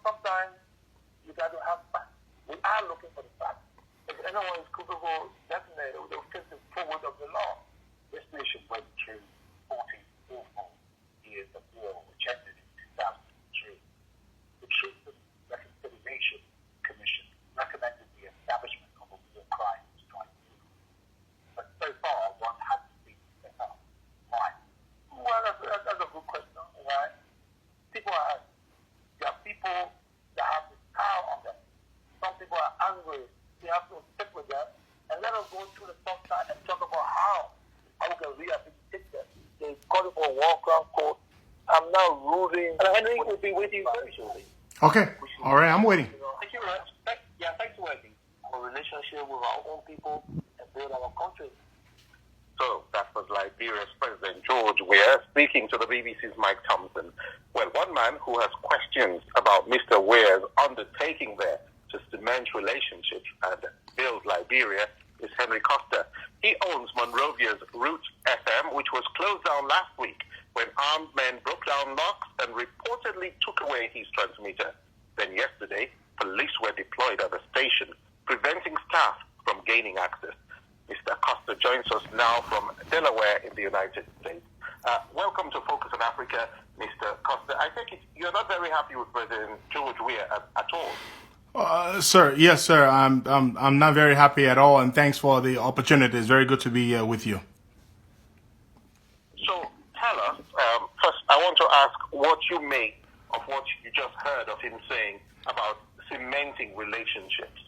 sometimes you got to have facts. We are looking for the facts. If anyone is culpable, definitely they'll take the forward of the law. This nation went through 40 awful years of war, which ended in 2003. The Truth and Reconciliation Commission recommended the establishment of a war crimes tribunal. But so far, one hasn't been set up. Why? Well, that's a good question. Why? There are people that have this power on them. Some people are angry. We have to stick with them and let us go through the soft side and talk about how we can rehabilitate them. They call it for a war crime court. I'm now ruling. And Henry will be with you very shortly. Okay. All right, I'm waiting. Thank you very much. Thanks for waiting. Our relationship with our own people and build our country. So that was Liberia's President George Weah speaking to the BBC's Mike Thompson. Well, one man who has questions about Mr. Weah's undertaking there to cement relationships and build Liberia is Henry Costa. He owns Monrovia's Roots FM, which was closed down last week when armed men broke down locks and reportedly took away his transmitter. Then yesterday, police were deployed at the station, preventing staff from gaining access. Mr. Costa joins us now from Delaware in the United States. Welcome to Focus on Africa, Mr. Costa. I think you're not very happy with President George Weah at all. Sir, yes, sir. I'm not very happy at all, and thanks for the opportunity. It's very good to be with you. So tell us, first I want to ask what you make of what you just heard of him saying about cementing relationships.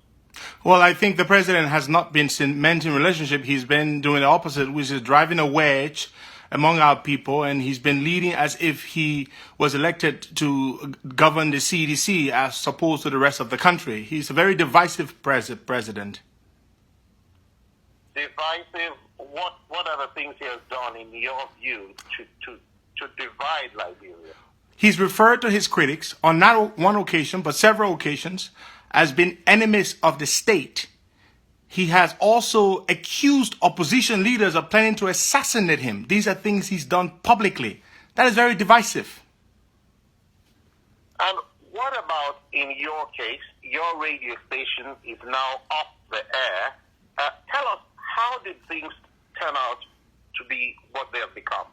Well, I think the president has not been cementing relationship. He's been doing the opposite, which is driving a wedge among our people, and he's been leading as if he was elected to govern the CDC as opposed to the rest of the country. He's a very divisive president. Divisive? What are the things he has done, in your view, to divide Liberia? He's referred to his critics on not one occasion, but several occasions, as being enemies of the state. He has also accused opposition leaders of planning to assassinate him. These are things he's done publicly. That is very divisive. And what about, in your case, your radio station is now off the air. Tell us, how did things turn out to be what they have become?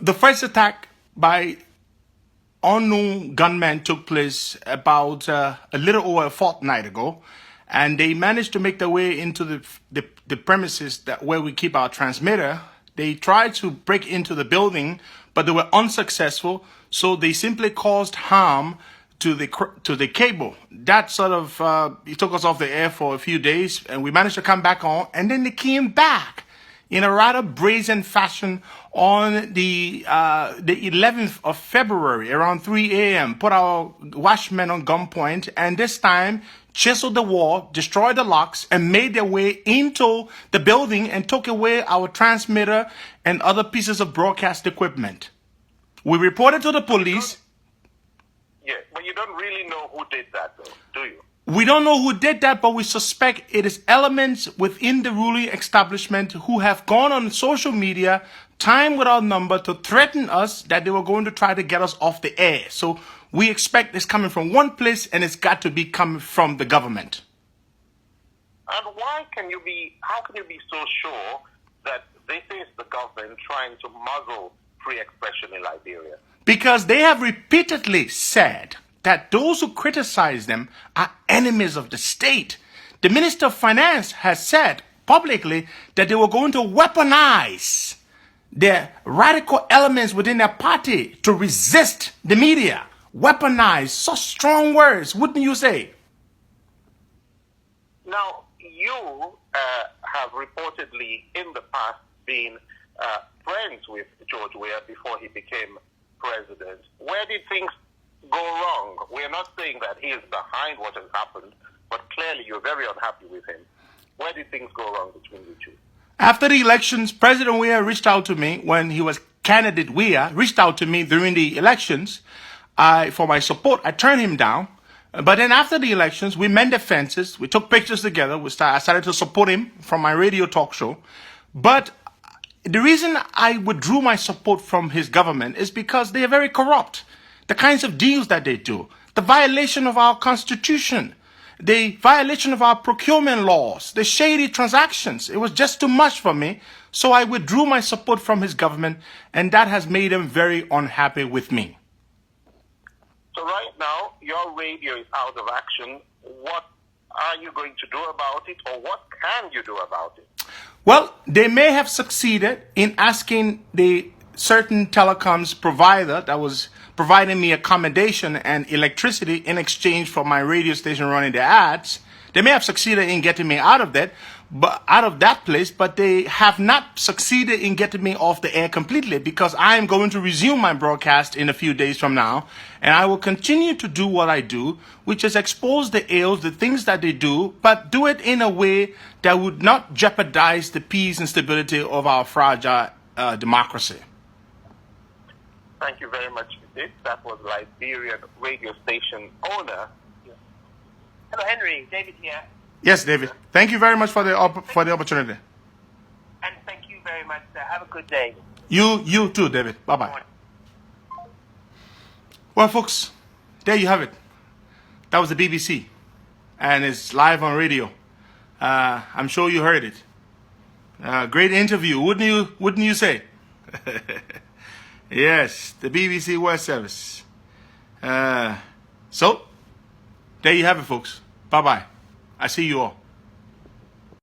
The first attack by unknown gunmen took place about a little over a fortnight ago, and they managed to make their way into the premises where we keep our transmitter. They tried to break into the building, but they were unsuccessful, so they simply caused harm to the cable. That sort of it took us off the air for a few days, and we managed to come back on, and then they came back in a rather brazen fashion on the 11th of February around 3 a.m., put our watchmen on gunpoint, and this time chiseled the wall, destroyed the locks, and made their way into the building and took away our transmitter and other pieces of broadcast equipment. We reported to the police. Yeah, but you don't really know who did that, though, do you? We don't know who did that, but we suspect it is elements within the ruling establishment who have gone on social media, time without number, to threaten us that they were going to try to get us off the air. So we expect it's coming from one place, and it's got to be coming from the government. And how can you be so sure that this is the government trying to muzzle free expression in Liberia? Because they have repeatedly said that those who criticize them are enemies of the state. The Minister of Finance has said publicly that they were going to weaponize the radical elements within their party to resist the media. Weaponize, such strong words, wouldn't you say? Now, you have reportedly in the past been friends with George Weah before he became president. Where did things go wrong? We're not saying that he is behind what has happened, but clearly you're very unhappy with him. Where did things go wrong between you two? After the elections, President Weah reached out to me when he was candidate Weah, reached out to me during the elections for my support. I turned him down. But then after the elections, we mended fences. We took pictures together. I started to support him from my radio talk show. But the reason I withdrew my support from his government is because they are very corrupt. the kinds of deals that they do, the violation of our constitution, the violation of our procurement laws, the shady transactions. It was just too much for me. So I withdrew my support from his government, and that has made him very unhappy with me. So right now, your radio is out of action. What are you going to do about it, or what can you do about it? Well, they may have succeeded in asking the certain telecoms provider that was providing me accommodation and electricity in exchange for my radio station running the ads. They may have succeeded in getting me out of that place, but they have not succeeded in getting me off the air completely, because I am going to resume my broadcast in a few days from now, and I will continue to do what I do, which is expose the ills, the things that they do, but do it in a way that would not jeopardize the peace and stability of our fragile democracy. Thank you very much, David. That was Liberian radio station owner. Hello, Henry. David here. Yes, David. Thank you very much for the opportunity. And thank you very much, sir. Have a good day. You too, David. Bye-bye. Well, folks, there you have it. That was the BBC, and it's live on radio. I'm sure you heard it. Great interview, wouldn't you say? Yes, the BBC World Service. So, there you have it, folks. Bye-bye. I see you all.